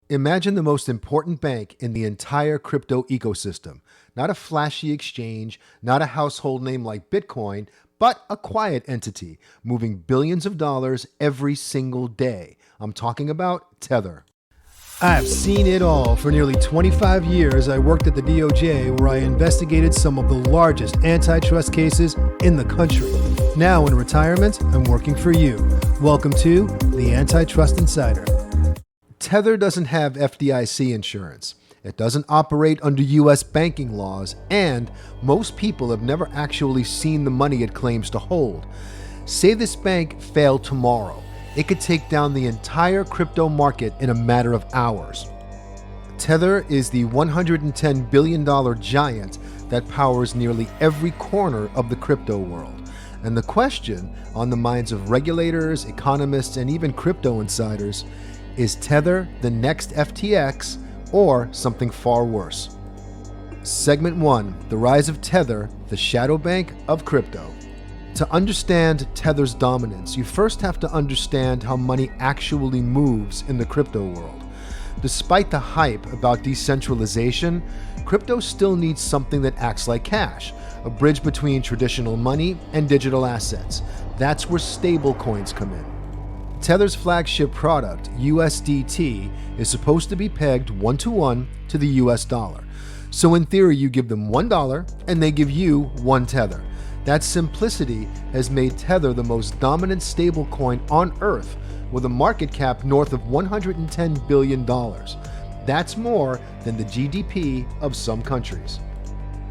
Imagine the most important bank in the entire crypto ecosystem. Not a flashy exchange, not a household name like Bitcoin, but a quiet entity moving billions of dollars every single day. I'm talking about Tether. I've seen it all. For nearly 25 years, I worked at the DOJ where I investigated some of the largest antitrust cases in the country. Now in retirement, I'm working for you. Welcome to the Antitrust Insider. Tether doesn't have FDIC insurance. It doesn't operate under US banking laws, and most people have never actually seen the money it claims to hold. Say this bank failed tomorrow. It could take down the entire crypto market in a matter of hours. Tether is the $110 billion giant that powers nearly every corner of the crypto world. And the question on the minds of regulators, economists, and even crypto insiders: is Tether the next FTX or something far worse? Segment 1, the rise of Tether, the shadow bank of crypto. To understand Tether's dominance, you first have to understand how money actually moves in the crypto world. Despite the hype about decentralization, crypto still needs something that acts like cash, a bridge between traditional money and digital assets. That's where stablecoins come in. Tether's flagship product, USDT, is supposed to be pegged 1-to-1 to the US dollar. So in theory, you give them $1 and they give you 1 Tether. That simplicity has made Tether the most dominant stablecoin on Earth, with a market cap north of $110 billion. That's more than the GDP of some countries.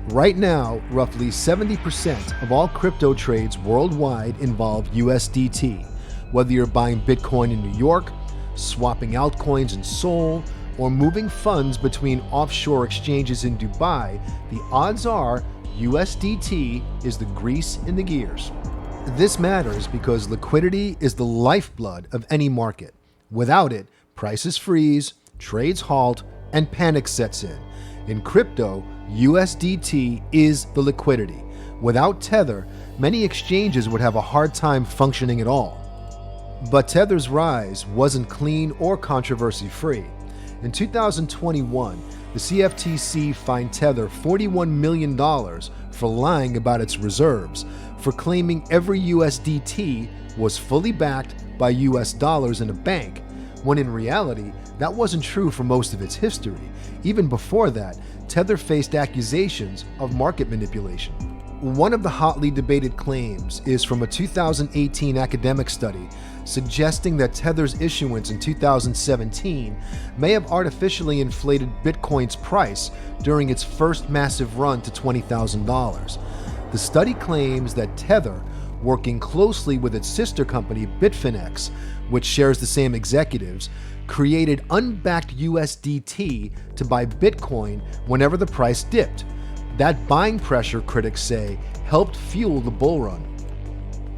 Right now, roughly 70% of all crypto trades worldwide involve USDT. Whether you're buying Bitcoin in New York, swapping altcoins in Seoul, or moving funds between offshore exchanges in Dubai, the odds are USDT is the grease in the gears. This matters because liquidity is the lifeblood of any market. Without it, prices freeze, trades halt, and panic sets in. In crypto, USDT is the liquidity. Without Tether, many exchanges would have a hard time functioning at all. But Tether's rise wasn't clean or controversy-free. In 2021, the CFTC fined Tether $41 million for lying about its reserves, for claiming every USDT was fully backed by US dollars in a bank, when in reality, that wasn't true for most of its history. Even before that, Tether faced accusations of market manipulation. One of the hotly debated claims is from a 2018 academic study suggesting that Tether's issuance in 2017 may have artificially inflated Bitcoin's price during its first massive run to $20,000. The study claims that Tether, working closely with its sister company Bitfinex, which shares the same executives, created unbacked USDT to buy Bitcoin whenever the price dipped. That buying pressure, critics say, helped fuel the bull run.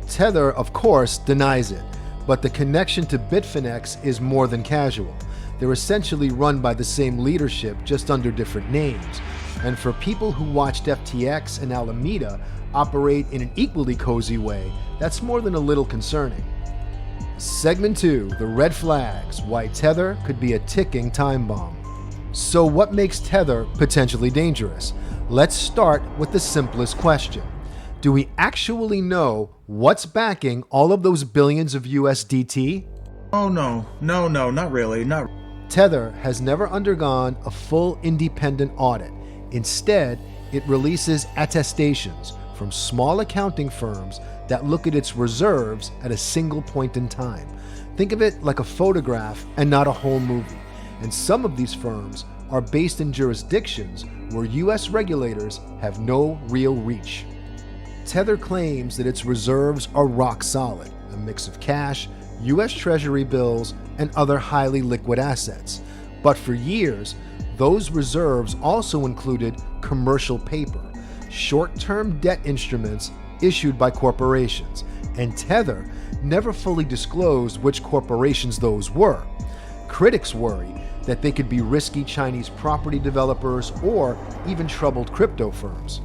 Tether, of course, denies it, but the connection to Bitfinex is more than casual. They're essentially run by the same leadership, just under different names. And for people who watched FTX and Alameda operate in an equally cozy way, that's more than a little concerning. Segment 2, the red flags, why Tether could be a ticking time bomb. So what makes Tether potentially dangerous? Let's start with the simplest question. Do we actually know what's backing all of those billions of USDT? Oh no, not really, not. Tether has never undergone a full independent audit. Instead, it releases attestations from small accounting firms that look at its reserves at a single point in time. Think of it like a photograph and not a whole movie. And some of these firms are based in jurisdictions where US regulators have no real reach. Tether claims that its reserves are rock solid, a mix of cash, US Treasury bills, and other highly liquid assets. But for years, those reserves also included commercial paper, short-term debt instruments issued by corporations, and Tether never fully disclosed which corporations those were. Critics worry that they could be risky Chinese property developers or even troubled crypto firms.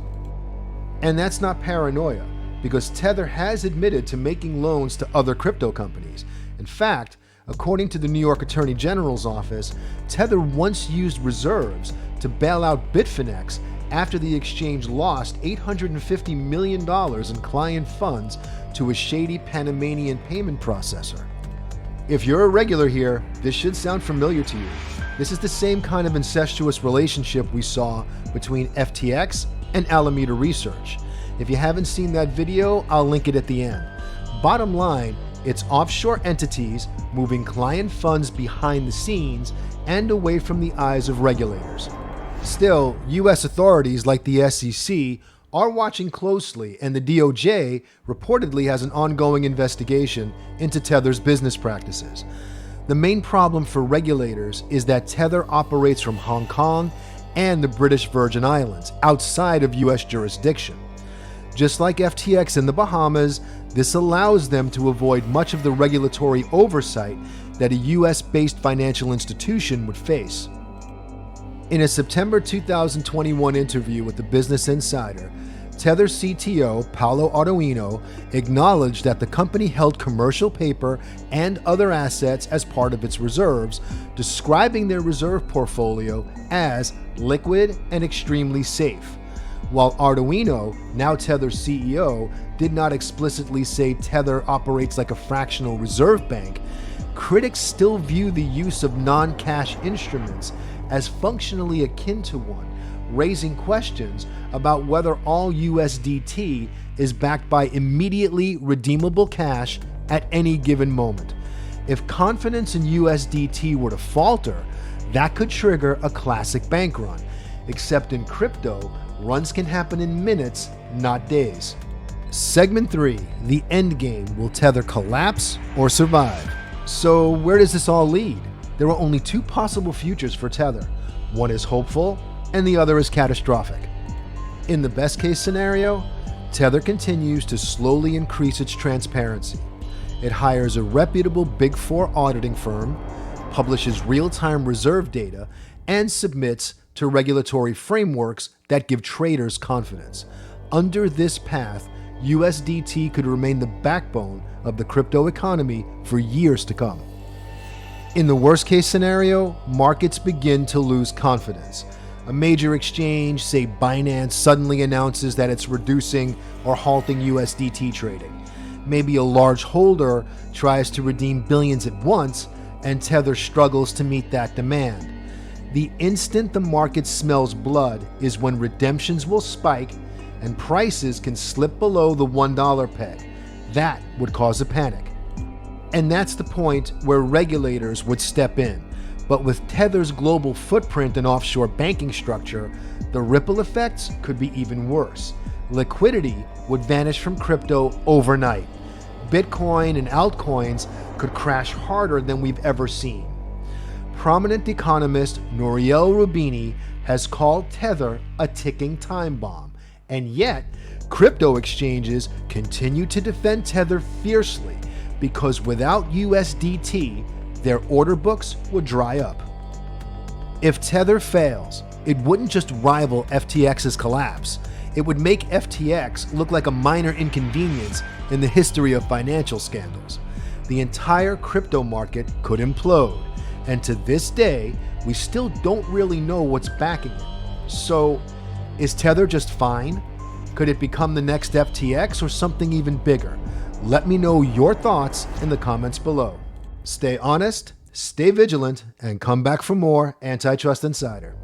And that's not paranoia, because Tether has admitted to making loans to other crypto companies. In fact, According to the New York Attorney General's office, Tether once used reserves to bail out Bitfinex after the exchange lost $850 million in client funds to a shady Panamanian payment processor. If you're a regular here, this should sound familiar to you. This is the same kind of incestuous relationship we saw between FTX and Alameda Research. If you haven't seen that video, I'll link it at the end. Bottom line, it's offshore entities moving client funds behind the scenes and away from the eyes of regulators. Still, U.S. authorities like the SEC are watching closely, and the DOJ reportedly has an ongoing investigation into Tether's business practices. The main problem for regulators is that Tether operates from Hong Kong and the British Virgin Islands, outside of U.S. jurisdiction. Just like FTX in the Bahamas, this allows them to avoid much of the regulatory oversight that a U.S.-based financial institution would face. In a September 2021 interview with the Business Insider, Tether CTO Paolo Ardoino acknowledged that the company held commercial paper and other assets as part of its reserves, describing their reserve portfolio as liquid and extremely safe. While Ardoino, now Tether's CEO, did not explicitly say Tether operates like a fractional reserve bank, critics still view the use of non-cash instruments as functionally akin to one, raising questions about whether all USDT is backed by immediately redeemable cash at any given moment. If confidence in USDT were to falter, that could trigger a classic bank run. Except in crypto, runs can happen in minutes, not days. Segment 3, the end game. Will Tether collapse or survive? So where does this all lead? There are only two possible futures for Tether. One is hopeful, and the other is catastrophic. In the best case scenario, Tether continues to slowly increase its transparency. It hires a reputable Big Four auditing firm, publishes real-time reserve data, and submits to regulatory frameworks that give traders confidence. Under this path, USDT could remain the backbone of the crypto economy for years to come. In the worst-case scenario, markets begin to lose confidence. A major exchange, say Binance, suddenly announces that it's reducing or halting USDT trading. Maybe a large holder tries to redeem billions at once, and Tether struggles to meet that demand. The instant the market smells blood is when redemptions will spike and prices can slip below the $1 peg. That would cause a panic. And that's the point where regulators would step in. But with Tether's global footprint and offshore banking structure, the ripple effects could be even worse. Liquidity would vanish from crypto overnight. Bitcoin and altcoins could crash harder than we've ever seen. Prominent economist Nouriel Roubini has called Tether a ticking time bomb, and yet crypto exchanges continue to defend Tether fiercely because without USDT, their order books would dry up. If Tether fails, it wouldn't just rival FTX's collapse. It would make FTX look like a minor inconvenience in the history of financial scandals. The entire crypto market could implode, and to this day, we still don't really know what's backing it. So, is Tether just fine? Could it become the next FTX or something even bigger? Let me know your thoughts in the comments below. Stay honest, stay vigilant, and come back for more Antitrust Insider.